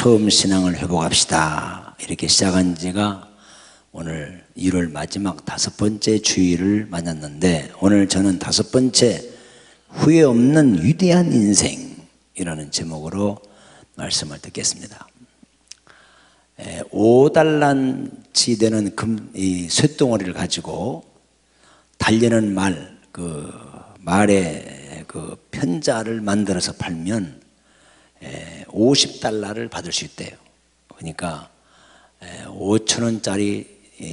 처음 신앙을 회복합시다 이렇게 시작한 지가 오늘 1월 마지막 5번째 주일을 맞았는데, 오늘 저는 5번째 후회 없는 위대한 인생이라는 제목으로 말씀을 듣겠습니다. 5달란치 되는 이 쇳덩어리를 가지고 달리는 말의 그 편자를 만들어서 팔면 50달러를 받을 수 있대요. 그러니까 5,000원짜리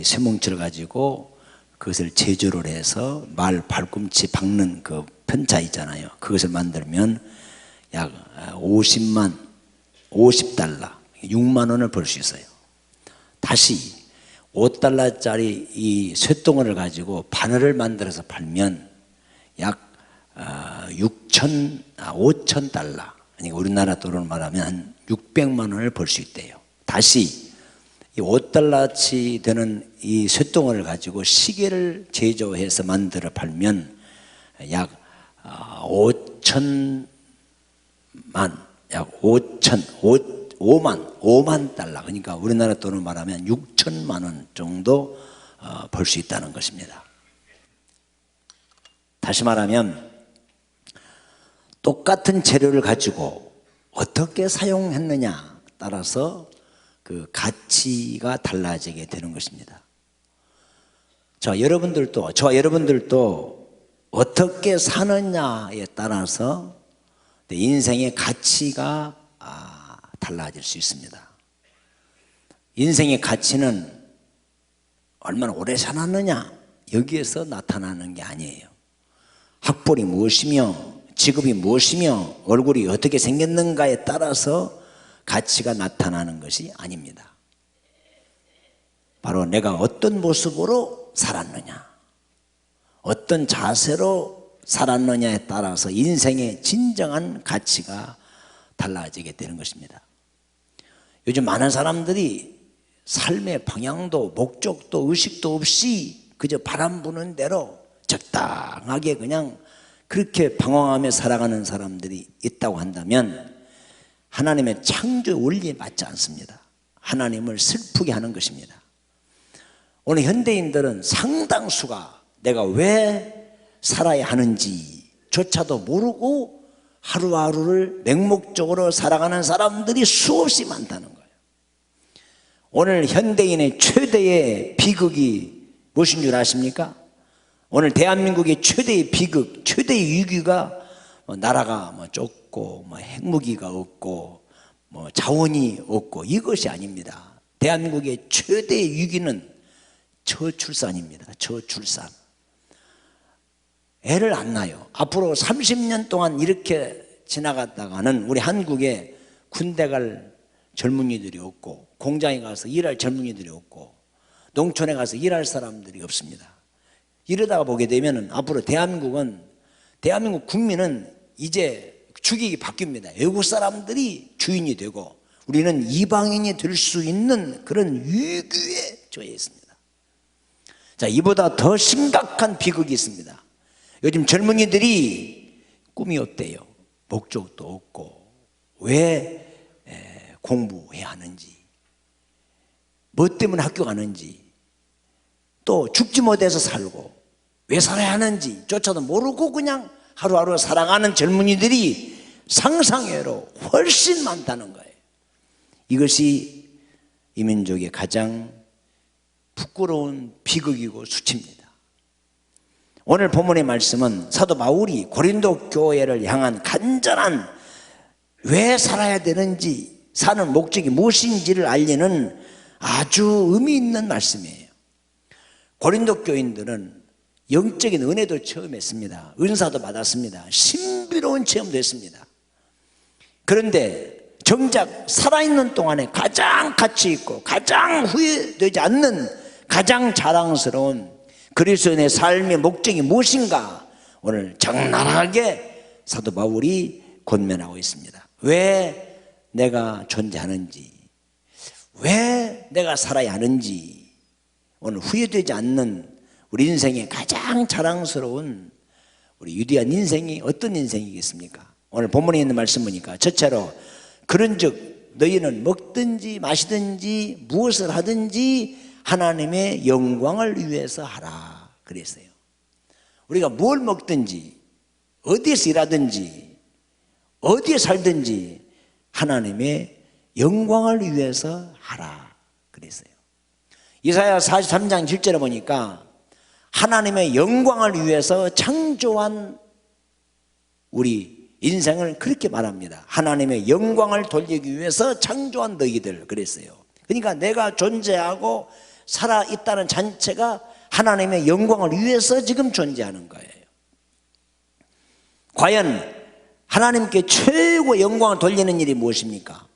쇠뭉치를 가지고 그것을 제조를 해서 말 발꿈치 박는 그 편자 있잖아요. 그것을 만들면 약 50달러, 6만 원을 벌 수 있어요. 다시 5달러짜리 이 쇳덩어리를 가지고 바늘을 만들어서 팔면 약 5,000달러, 그러니까 우리나라 돈으로 말하면 한 600만 원을 벌 수 있대요. 다시 이 5달러치 되는 이 쇳덩어리를 가지고 시계를 제조해서 만들어 팔면 약 5만 달러, 그러니까 우리나라 돈으로 말하면 6천만 원 정도 벌 수 있다는 것입니다. 다시 말하면 똑같은 재료를 가지고 어떻게 사용했느냐 따라서 그 가치가 달라지게 되는 것입니다. 저와 여러분들도 어떻게 사느냐에 따라서 내 인생의 가치가 달라질 수 있습니다. 인생의 가치는 얼마나 오래 살았느냐 여기에서 나타나는 게 아니에요. 학벌이 무엇이며 직업이 무엇이며 얼굴이 어떻게 생겼는가에 따라서 가치가 나타나는 것이 아닙니다. 바로 내가 어떤 모습으로 살았느냐, 어떤 자세로 살았느냐에 따라서 인생의 진정한 가치가 달라지게 되는 것입니다. 요즘 많은 사람들이 삶의 방향도 목적도 의식도 없이 그저 바람 부는 대로 적당하게 그냥 그렇게 방황하며 살아가는 사람들이 있다고 한다면 하나님의 창조 원리에 맞지 않습니다. 하나님을 슬프게 하는 것입니다. 오늘 현대인들은 상당수가 내가 왜 살아야 하는지조차도 모르고 하루하루를 맹목적으로 살아가는 사람들이 수없이 많다는 거예요. 오늘 현대인의 최대의 비극이 무엇인 줄 아십니까? 오늘 대한민국의 최대의 비극, 최대의 위기가 나라가 좁고 핵무기가 없고 자원이 없고 이것이 아닙니다. 대한민국의 최대의 위기는 저출산입니다. 저출산. 애를 안 낳아요. 앞으로 30년 동안 이렇게 지나갔다가는 우리 한국에 군대 갈 젊은이들이 없고 공장에 가서 일할 젊은이들이 없고 농촌에 가서 일할 사람들이 없습니다. 이러다가 보게 되면 앞으로 대한민국 국민은 이제 주객이 바뀝니다. 외국 사람들이 주인이 되고 우리는 이방인이 될 수 있는 그런 위기에 처해 있습니다. 자, 이보다 더 심각한 비극이 있습니다. 요즘 젊은이들이 꿈이 없대요. 목적도 없고 왜 공부해야 하는지, 뭐 때문에 학교 가는지, 또 죽지 못해서 살고 왜 살아야 하는지 조차도 모르고 그냥 하루하루 살아가는 젊은이들이 상상외로 훨씬 많다는 거예요. 이것이 이 민족의 가장 부끄러운 비극이고 수치입니다. 오늘 본문의 말씀은 사도 바울이 고린도 교회를 향한 간절한 왜 살아야 되는지, 사는 목적이 무엇인지를 알리는 아주 의미 있는 말씀이에요. 고린도 교인들은 영적인 은혜도 체험했습니다. 은사도 받았습니다. 신비로운 체험도 했습니다. 그런데 정작 살아있는 동안에 가장 가치 있고 가장 후회되지 않는 가장 자랑스러운 그리스도인의 삶의 목적이 무엇인가 오늘 적나라하게 사도 바울이 권면하고 있습니다. 왜 내가 존재하는지, 왜 내가 살아야 하는지, 오늘 후회되지 않는 우리 인생의 가장 자랑스러운 우리 위대한 인생이 어떤 인생이겠습니까? 오늘 본문에 있는 말씀 보니까 첫째로 그런즉 너희는 먹든지 마시든지 무엇을 하든지 하나님의 영광을 위해서 하라 그랬어요. 우리가 뭘 먹든지 어디에서 일하든지 어디에 살든지 하나님의 영광을 위해서 하라 그랬어요. 이사야 43장 7절에 보니까 하나님의 영광을 위해서 창조한 우리 인생을 그렇게 말합니다. 하나님의 영광을 돌리기 위해서 창조한 너희들 그랬어요. 그러니까 내가 존재하고 살아있다는 자체가 하나님의 영광을 위해서 지금 존재하는 거예요. 과연 하나님께 최고 영광을 돌리는 일이 무엇입니까?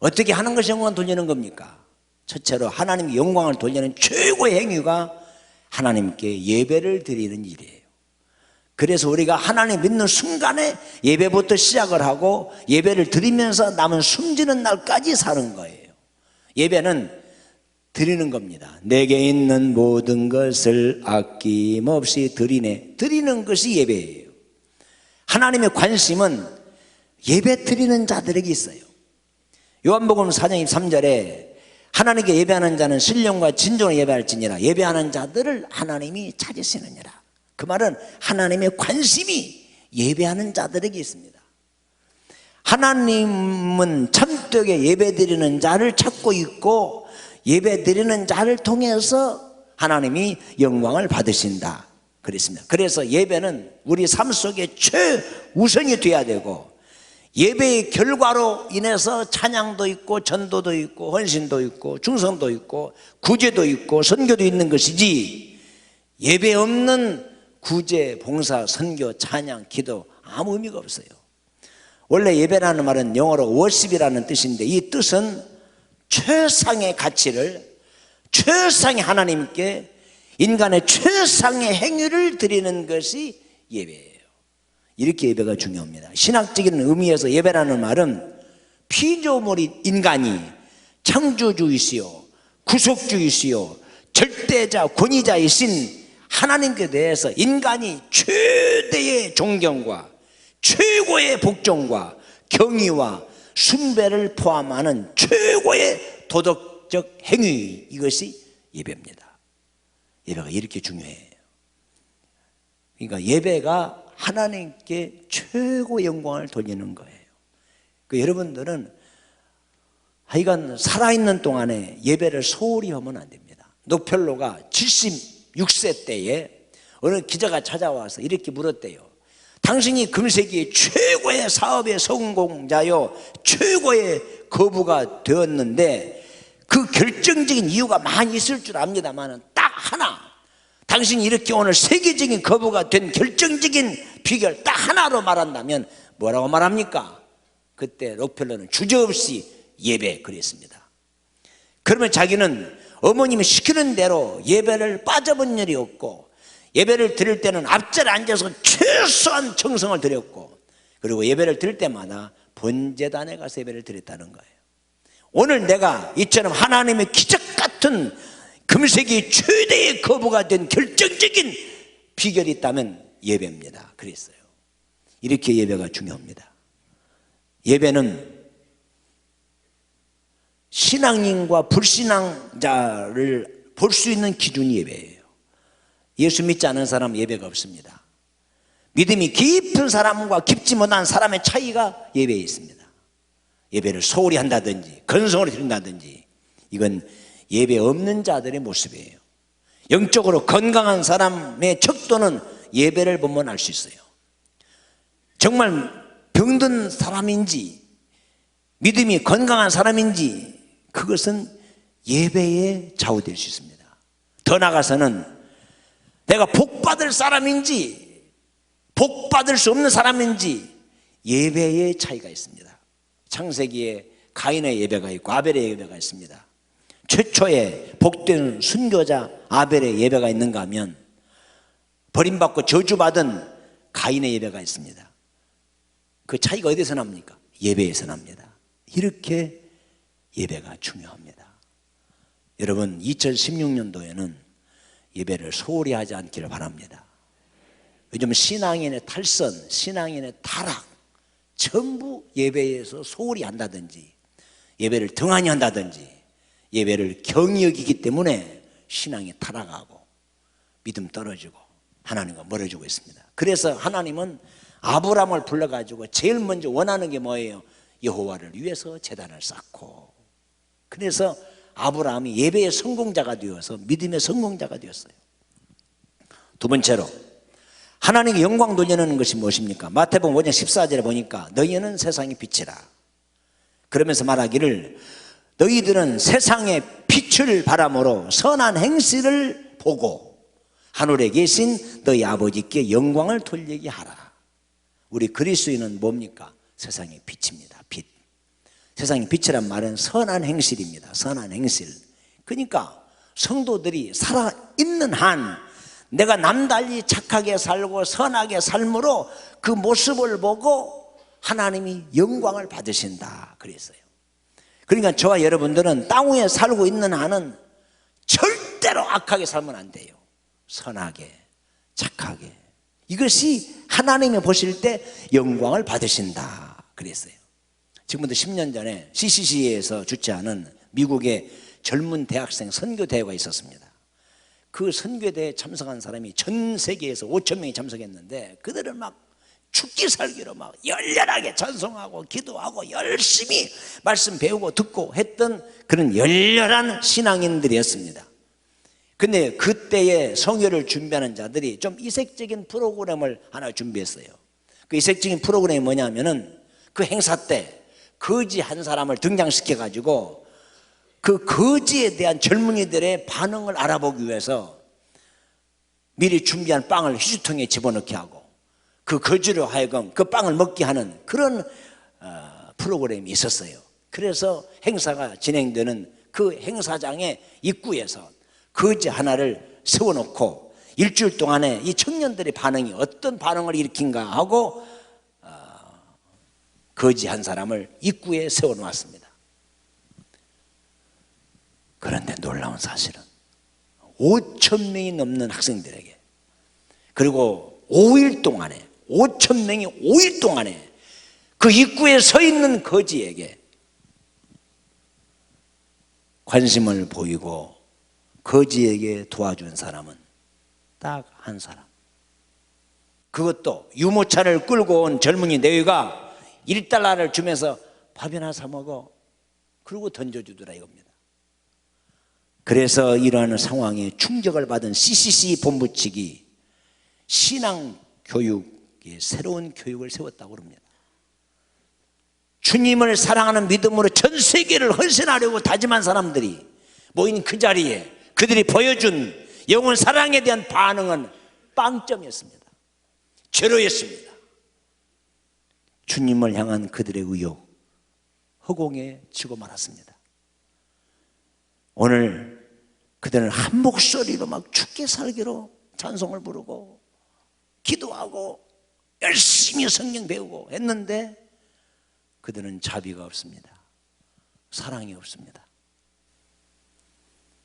어떻게 하는 것이 영광을 돌리는 겁니까? 첫째로 하나님께 영광을 돌리는 최고의 행위가 하나님께 예배를 드리는 일이에요. 그래서 우리가 하나님 믿는 순간에 예배부터 시작을 하고 예배를 드리면서 남은 숨지는 날까지 사는 거예요. 예배는 드리는 겁니다. 내게 있는 모든 것을 아낌없이 드리네. 드리는 것이 예배예요. 하나님의 관심은 예배 드리는 자들에게 있어요. 요한복음 4장 23절에 하나님께 예배하는 자는 신령과 진정으로 예배할지니라. 예배하는 자들을 하나님이 찾으시느니라. 그 말은 하나님의 관심이 예배하는 자들에게 있습니다. 하나님은 참되게 예배드리는 자를 찾고 있고 예배드리는 자를 통해서 하나님이 영광을 받으신다 그랬습니다. 그래서 예배는 우리 삶 속에 최우선이 돼야 되고 예배의 결과로 인해서 찬양도 있고 전도도 있고 헌신도 있고 충성도 있고 구제도 있고 선교도 있는 것이지 예배 없는 구제, 봉사, 선교, 찬양, 기도 아무 의미가 없어요. 원래 예배라는 말은 영어로 worship이라는 뜻인데 이 뜻은 최상의 가치를 최상의 하나님께 인간의 최상의 행위를 드리는 것이 예배예요. 이렇게 예배가 중요합니다. 신학적인 의미에서 예배라는 말은 피조물인 인간이 창조주이시요 구속주이시요 절대자 권위자이신 하나님께 대해서 인간이 최대의 존경과 최고의 복종과 경의와 숭배를 포함하는 최고의 도덕적 행위, 이것이 예배입니다. 예배가 이렇게 중요해요. 그러니까 예배가 하나님께 최고 영광을 돌리는 거예요. 여러분들은 하여간 살아있는 동안에 예배를 소홀히 하면 안 됩니다. 록펠로가 76세 때에 어느 기자가 찾아와서 이렇게 물었대요. 당신이 금세기 최고의 사업의 성공자요 최고의 거부가 되었는데 그 결정적인 이유가 많이 있을 줄 압니다만 딱 하나, 당신이 이렇게 오늘 세계적인 거부가 된 결정적인 비결 딱 하나로 말한다면 뭐라고 말합니까? 그때 록펠러는 주저없이 예배 그랬습니다. 그러면 자기는 어머님이 시키는 대로 예배를 빠져본 일이 없고 예배를 드릴 때는 앞자리에 앉아서 최소한 정성을 드렸고 그리고 예배를 드릴 때마다 본제단에 가서 예배를 드렸다는 거예요. 오늘 내가 이처럼 하나님의 기적 같은 금세기 최대의 거부가 된 결정적인 비결이 있다면 예배입니다. 그랬어요. 이렇게 예배가 중요합니다. 예배는 신앙인과 불신앙자를 볼 수 있는 기준이 예배예요. 예수 믿지 않은 사람은 예배가 없습니다. 믿음이 깊은 사람과 깊지 못한 사람의 차이가 예배에 있습니다. 예배를 소홀히 한다든지 건성으로 드린다든지 이건 예배 없는 자들의 모습이에요. 영적으로 건강한 사람의 척도는 예배를 보면 알 수 있어요. 정말 병든 사람인지 믿음이 건강한 사람인지 그것은 예배에 좌우될 수 있습니다. 더 나아가서는 내가 복받을 사람인지 복받을 수 없는 사람인지 예배의 차이가 있습니다. 창세기에 가인의 예배가 있고 아벨의 예배가 있습니다. 최초의 복된 순교자 아벨의 예배가 있는가 하면 버림받고 저주받은 가인의 예배가 있습니다. 그 차이가 어디서 납니까? 예배에서 납니다. 이렇게 예배가 중요합니다. 여러분 2016년도에는 예배를 소홀히 하지 않기를 바랍니다. 요즘 신앙인의 탈선, 신앙인의 타락 전부 예배에서 소홀히 한다든지 예배를 등한히 한다든지 예배를 경히 여기기 때문에 신앙이 타락하고 믿음 떨어지고 하나님과 멀어지고 있습니다. 그래서 하나님은 아브라함을 불러가지고 제일 먼저 원하는 게 뭐예요? 여호와를 위해서 제단을 쌓고, 그래서 아브라함이 예배의 성공자가 되어서 믿음의 성공자가 되었어요. 두 번째로 하나님께 영광 돌려내는 것이 무엇입니까? 마태복음 5장 14절에 보니까 너희는 세상의 빛이라, 그러면서 말하기를 너희들은 세상의 빛을 바람으로 선한 행실을 보고 하늘에 계신 너희 아버지께 영광을 돌리게 하라. 우리 그리스도인은 뭡니까? 세상의 빛입니다. 빛. 세상의 빛이란 말은 선한 행실입니다. 선한 행실. 그러니까 성도들이 살아있는 한 내가 남달리 착하게 살고 선하게 삶으로 그 모습을 보고 하나님이 영광을 받으신다 그랬어요. 그러니까 저와 여러분들은 땅 위에 살고 있는 한은 절대로 악하게 살면 안 돼요. 선하게, 착하게. 이것이 하나님이 보실 때 영광을 받으신다 그랬어요. 지금부터 10년 전에 CCC에서 주최하는 미국의 젊은 대학생 선교대회가 있었습니다. 그 선교대회에 참석한 사람이 전 세계에서 5천 명이 참석했는데 그들은 막 죽기 살기로 막 열렬하게 찬송하고 기도하고 열심히 말씀 배우고 듣고 했던 그런 열렬한 신앙인들이었습니다. 근데 그때의 성회를 준비하는 자들이 좀 이색적인 프로그램을 하나 준비했어요. 그 이색적인 프로그램이 뭐냐면은 그 행사 때 거지 한 사람을 등장시켜 가지고 그 거지에 대한 젊은이들의 반응을 알아보기 위해서 미리 준비한 빵을 휴지통에 집어넣게 하고 그 거지로 하여금 그 빵을 먹게 하는 그런 프로그램이 있었어요. 그래서 행사가 진행되는 그 행사장의 입구에서 거지 하나를 세워놓고 일주일 동안에 이 청년들의 반응이 어떤 반응을 일으킨가 하고 거지 한 사람을 입구에 세워놓았습니다. 그런데 놀라운 사실은 5천 명이 넘는 학생들에게, 그리고 5일 동안에 5천 명이 5일 동안에 그 입구에 서 있는 거지에게 관심을 보이고 거지에게 도와준 사람은 딱 한 사람. 그것도 유모차를 끌고 온 젊은이 네위가 $1를 주면서 밥이나 사 먹어, 그러고 던져주더라 이겁니다. 그래서 이러한 상황에 충격을 받은 CCC 본부 측이 신앙교육의 새로운 교육을 세웠다고 합니다. 주님을 사랑하는 믿음으로 전 세계를 헌신하려고 다짐한 사람들이 모인 그 자리에 그들이 보여준 영혼 사랑에 대한 반응은 빵점이었습니다. 제로였습니다. 주님을 향한 그들의 의욕 허공에 치고 말았습니다. 오늘 그들은 한 목소리로 막 죽게 살기로 찬송을 부르고 기도하고 열심히 성경 배우고 했는데 그들은 자비가 없습니다. 사랑이 없습니다.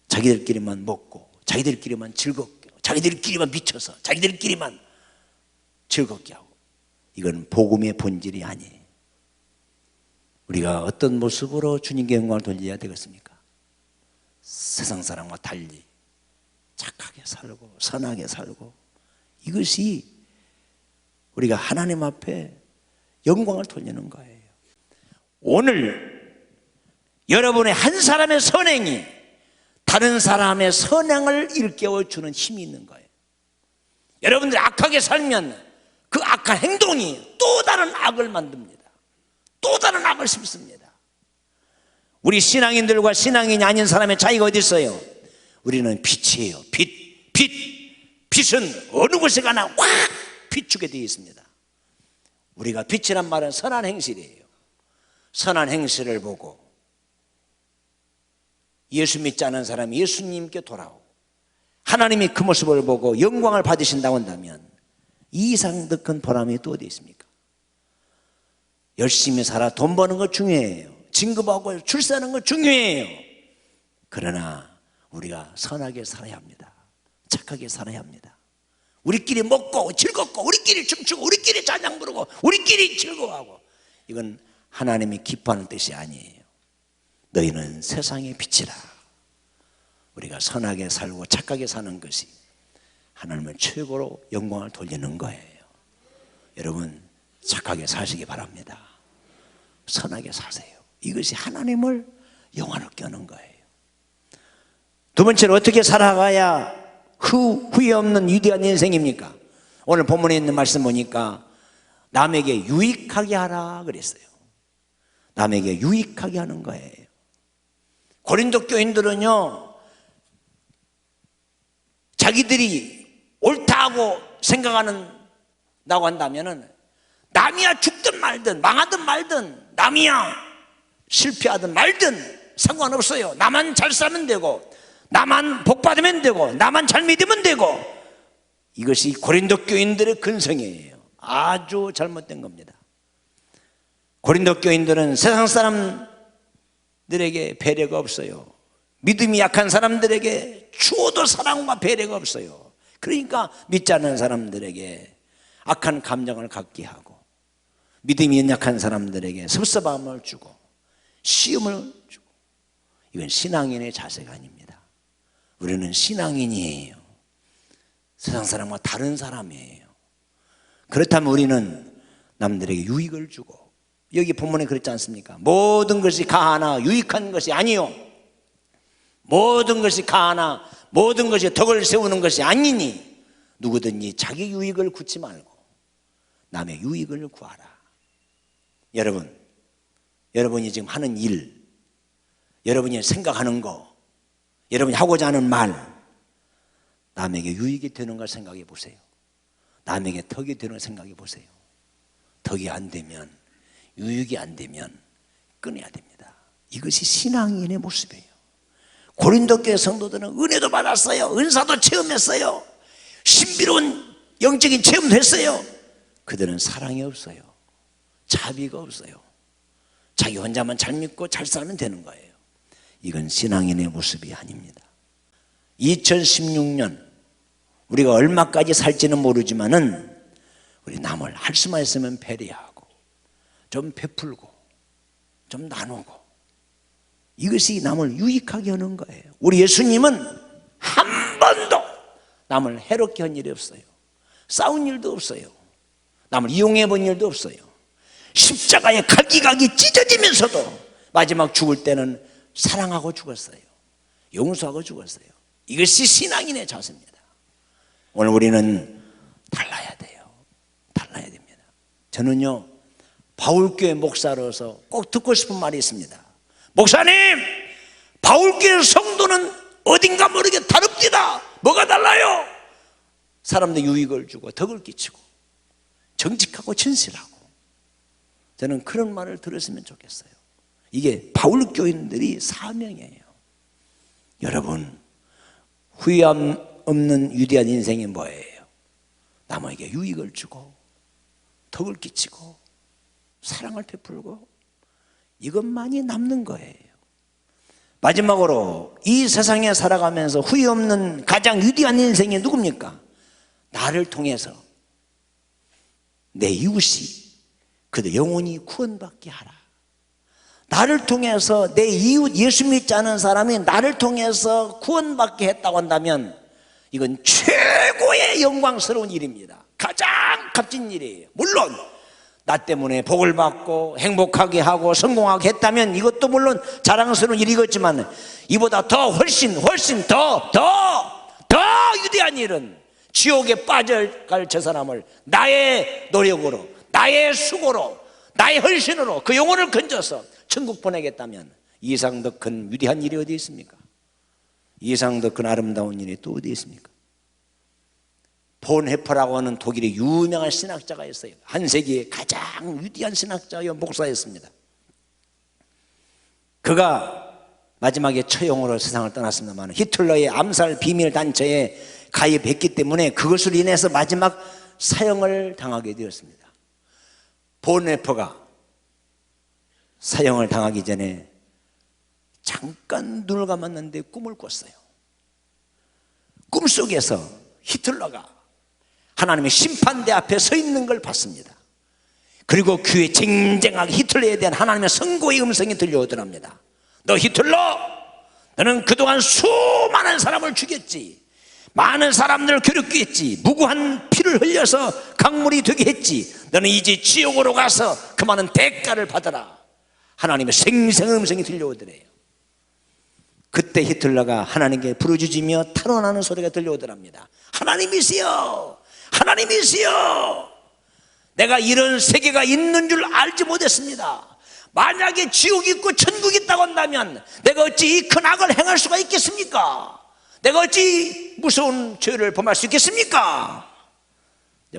자기들끼리만 먹고 자기들끼리만 즐겁게, 자기들끼리만 미쳐서 자기들끼리만 즐겁게 하고, 이건 복음의 본질이 아니에요. 우리가 어떤 모습으로 주님께 영광을 돌려야 되겠습니까? 세상 사람과 달리 착하게 살고 선하게 살고, 이것이 우리가 하나님 앞에 영광을 돌리는 거예요. 오늘 여러분의 한 사람의 선행이 다른 사람의 선행을 일깨워주는 힘이 있는 거예요. 여러분들이 악하게 살면 그 악한 행동이 또 다른 악을 만듭니다. 또 다른 악을 심습니다. 우리 신앙인들과 신앙인이 아닌 사람의 차이가 어디 있어요? 우리는 빛이에요. 빛은 어느 곳에 가나 확 비추게 되어 있습니다. 우리가 빛이란 말은 선한 행실이에요. 선한 행실을 보고 예수 믿지 않은 사람이 예수님께 돌아오고 하나님이 그 모습을 보고 영광을 받으신다고 한다면 이 이상 더 큰 보람이 또 어디 있습니까? 열심히 살아 돈 버는 거 중요해요. 진급하고 출세하는 거 중요해요. 그러나 우리가 선하게 살아야 합니다. 착하게 살아야 합니다. 우리끼리 먹고 즐겁고 우리끼리 춤추고 우리끼리 찬양 부르고 우리끼리 즐거워하고, 이건 하나님이 기뻐하는 뜻이 아니에요. 너희는 세상의 빛이라. 우리가 선하게 살고 착하게 사는 것이 하나님을 최고로 영광을 돌리는 거예요. 여러분 착하게 사시기 바랍니다. 선하게 사세요. 이것이 하나님을 영화롭게 하는 거예요. 두 번째로 어떻게 살아가야 후회 없는 위대한 인생입니까? 오늘 본문에 있는 말씀 보니까 남에게 유익하게 하라 그랬어요. 남에게 유익하게 하는 거예요. 고린도 교인들은요, 자기들이 옳다고 생각한다고 한다면은 남이야 죽든 말든 망하든 말든 남이야 실패하든 말든 상관없어요. 나만 잘 살면 되고 나만 복 받으면 되고 나만 잘 믿으면 되고, 이것이 고린도 교인들의 근성이에요. 아주 잘못된 겁니다. 고린도 교인들은 세상 사람들에게 배려가 없어요. 믿음이 약한 사람들에게 추호도 사랑과 배려가 없어요. 그러니까 믿지 않는 사람들에게 악한 감정을 갖게 하고, 믿음이 연약한 사람들에게 섭섭함을 주고 시험을 주고, 이건 신앙인의 자세가 아닙니다. 우리는 신앙인이에요. 세상 사람과 다른 사람이에요. 그렇다면 우리는 남들에게 유익을 주고, 여기 본문에 그렇지 않습니까? 모든 것이 가하나 유익한 것이 아니요, 모든 것이 가하나 모든 것이 덕을 세우는 것이 아니니 누구든지 자기 유익을 구치 말고 남의 유익을 구하라. 여러분이 지금 하는 일, 여러분이 생각하는 거, 여러분이 하고자 하는 말, 남에게 유익이 되는 걸 생각해 보세요. 남에게 덕이 되는 걸 생각해 보세요. 덕이 안 되면, 유익이 안 되면 끊어야 됩니다. 이것이 신앙인의 모습이에요. 고린도 교회 성도들은 은혜도 받았어요. 은사도 체험했어요. 신비로운 영적인 체험도 했어요. 그들은 사랑이 없어요. 자비가 없어요. 자기 혼자만 잘 믿고 잘 살면 되는 거예요. 이건 신앙인의 모습이 아닙니다. 2016년 우리가 얼마까지 살지는 모르지만은 우리 남을 할 수만 있으면 배려하고 좀 베풀고 좀 나누고, 이것이 남을 유익하게 하는 거예요. 우리 예수님은 한 번도 남을 해롭게 한 일이 없어요. 싸운 일도 없어요. 남을 이용해 본 일도 없어요. 십자가에 갈기갈기 찢어지면서도 마지막 죽을 때는 사랑하고 죽었어요. 용서하고 죽었어요. 이것이 신앙인의 자세입니다. 오늘 우리는 달라야 돼요. 달라야 됩니다. 저는요, 바울교회 목사로서 꼭 듣고 싶은 말이 있습니다. 목사님, 바울교회 성도는 어딘가 모르게 다릅디다. 뭐가 달라요? 사람들 유익을 주고 덕을 끼치고 정직하고 진실하고. 저는 그런 말을 들었으면 좋겠어요. 이게 바울교인들이 사명이에요. 여러분, 후회함 없는 위대한 인생이 뭐예요? 남에게 유익을 주고 덕을 끼치고 사랑을 베풀고, 이것만이 남는 거예요. 마지막으로 이 세상에 살아가면서 후회 없는 가장 위대한 인생이 누굽니까? 나를 통해서 내 이웃이 그들 영혼이 구원받게 하라. 나를 통해서 내 이웃, 예수 믿지 않은 사람이 나를 통해서 구원받게 했다고 한다면 이건 최고의 영광스러운 일입니다. 가장 값진 일이에요. 물론 나 때문에 복을 받고 행복하게 하고 성공하게 했다면 이것도 물론 자랑스러운 일이겠지만, 이보다 더 훨씬 더 위대한 일은 지옥에 빠져갈 저 사람을 나의 노력으로, 나의 수고로, 나의 헌신으로 그 영혼을 건져서 천국 보내겠다면, 이상 더 큰 위대한 일이 어디 있습니까? 이상 더 큰 아름다운 일이 또 어디 있습니까? 본헤퍼라고 하는 독일의 유명한 신학자가 있어요. 한 세기의 가장 위대한 신학자요 목사였습니다. 그가 마지막에 처형으로 세상을 떠났습니다만 히틀러의 암살 비밀 단체에 가입했기 때문에 그것으로 인해서 마지막 사형을 당하게 되었습니다. 본헤퍼가 사형을 당하기 전에 잠깐 눈을 감았는데 꿈을 꿨어요. 꿈속에서 히틀러가 하나님의 심판대 앞에 서 있는 걸 봤습니다. 그리고 귀에 쟁쟁하게 히틀러에 대한 하나님의 선고의 음성이 들려오더랍니다. 너 히틀러, 너는 그동안 수많은 사람을 죽였지, 많은 사람들을 괴롭게 했지, 무고한 피를 흘려서 강물이 되게 했지. 너는 이제 지옥으로 가서 그 많은 대가를 받아라. 하나님의 생생음성이 들려오더래요. 그때 히틀러가 하나님께 부르짖으며 탄원하는 소리가 들려오더랍니다. 하나님이시여, 하나님이시여, 내가 이런 세계가 있는 줄 알지 못했습니다. 만약에 지옥이 있고 천국이 있다고 한다면 내가 어찌 이 큰 악을 행할 수가 있겠습니까? 내가 어찌 무서운 죄를 범할 수 있겠습니까?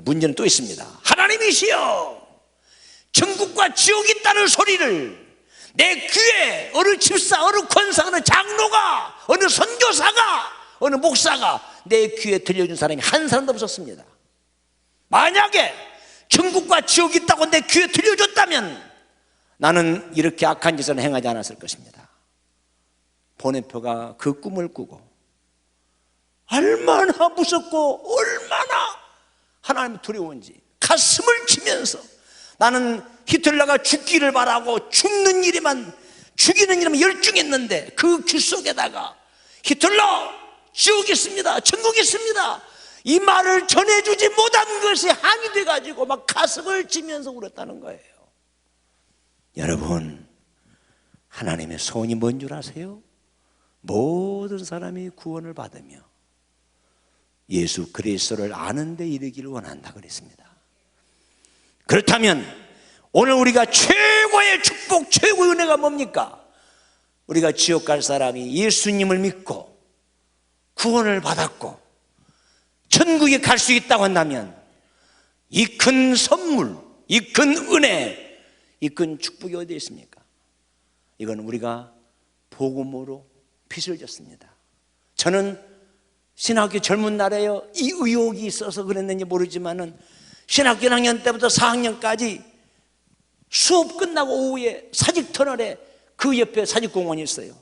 문제는 또 있습니다. 하나님이시여, 천국과 지옥이 있다는 소리를 내 귀에 어느 집사, 어느 권사, 어느 장로가, 어느 선교사가, 어느 목사가 내 귀에 들려준 사람이 한 사람도 없었습니다. 만약에 천국과 지옥이 있다고 내 귀에 들려줬다면 나는 이렇게 악한 짓을 행하지 않았을 것입니다. 보네표가 그 꿈을 꾸고 얼마나 무섭고 얼마나 하나님 두려운지 가슴을 치면서 나는 히틀러가 죽기를 바라고 죽는 일에만, 죽이는 일에만 열중했는데 그 귀 속에다가 히틀러 지옥이 있습니다, 천국이 있습니다, 이 말을 전해주지 못한 것이 항이 돼가지고 막 가슴을 치면서 울었다는 거예요. 여러분, 하나님의 소원이 뭔 줄 아세요? 모든 사람이 구원을 받으며 예수 그리스도를 아는 데 이르기를 원한다 그랬습니다. 그렇다면 오늘 우리가 최고의 축복, 최고의 은혜가 뭡니까? 우리가 지옥 갈 사람이 예수님을 믿고 구원을 받았고 천국에 갈 수 있다고 한다면 이 큰 선물, 이 큰 은혜, 이 큰 축복이 어디에 있습니까? 이건 우리가 복음으로 빚을 졌습니다. 저는 신학교 젊은 날에요, 이 의혹이 있어서 그랬는지 모르지만은 신학교 1학년 때부터 4학년까지 수업 끝나고 오후에 사직터널에 그 옆에 사직공원이 있어요.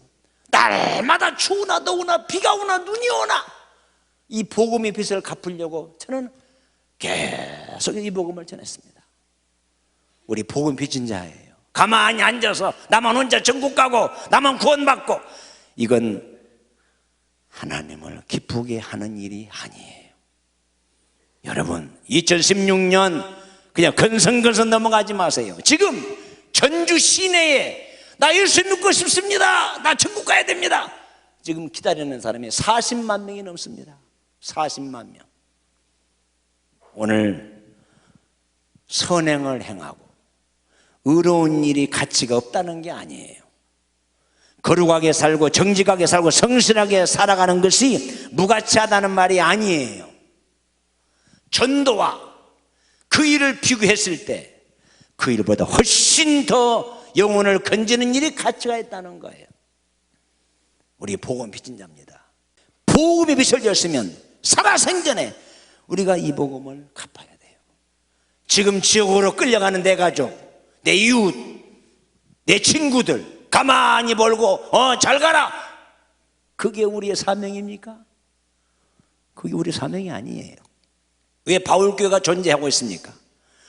날마다 추우나 더우나 비가 오나 눈이 오나 이 복음의 빚을 갚으려고 저는 계속 이 복음을 전했습니다. 우리 복음 빚진 자예요. 가만히 앉아서 나만 혼자 천국 가고 나만 구원받고, 이건 하나님을 기쁘게 하는 일이 아니에요. 여러분, 2016년 그냥 건성건성 넘어가지 마세요. 지금 전주 시내에 나 예수 믿고 싶습니다, 나 천국 가야 됩니다, 지금 기다리는 사람이 40만 명이 넘습니다. 40만 명. 오늘 선행을 행하고 의로운 일이 가치가 없다는 게 아니에요. 거룩하게 살고 정직하게 살고 성실하게 살아가는 것이 무가치하다는 말이 아니에요. 전도와 그 일을 비교했을 때 그 일보다 훨씬 더 영혼을 건지는 일이 가치가 있다는 거예요. 우리 복음 빚진 자입니다. 복음이 빚을 졌으면 살아생전에 우리가 이 복음을 갚아야 돼요. 지금 지옥으로 끌려가는 내 가족, 내 이웃, 내 친구들 가만히 벌고 잘 가라, 그게 우리의 사명입니까? 그게 우리 사명이 아니에요. 왜 바울교회가 존재하고 있습니까?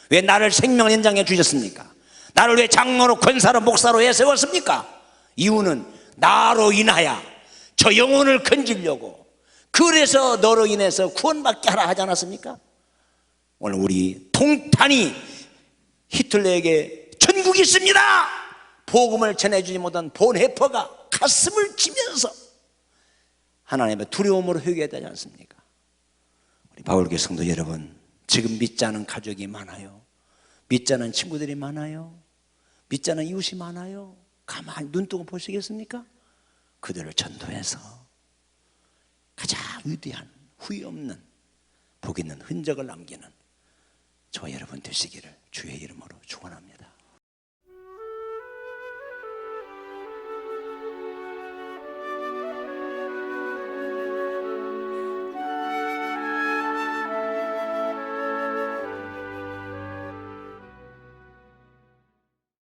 왜 나를 생명 연장해 주셨습니까? 나를 왜 장로로 권사로 목사로 해 세웠습니까? 이유는 나로 인하여 저 영혼을 건지려고, 그래서 너로 인해서 구원받게 하라 하지 않았습니까? 오늘 우리 통탄이 히틀러에게 천국이 있습니다 복음을 전해주지 못한 본해퍼가 가슴을 치면서 하나님의 두려움으로 회개해야 되지 않습니까? 우리 바울교회 성도 여러분, 지금 믿지 않은 가족이 많아요. 믿지 않은 친구들이 많아요. 믿지 않은 이웃이 많아요. 가만히 눈 뜨고 보시겠습니까? 그들을 전도해서 가장 위대한, 후회 없는, 복 있는 흔적을 남기는 저 여러분 되시기를 주의 이름으로 축원합니다.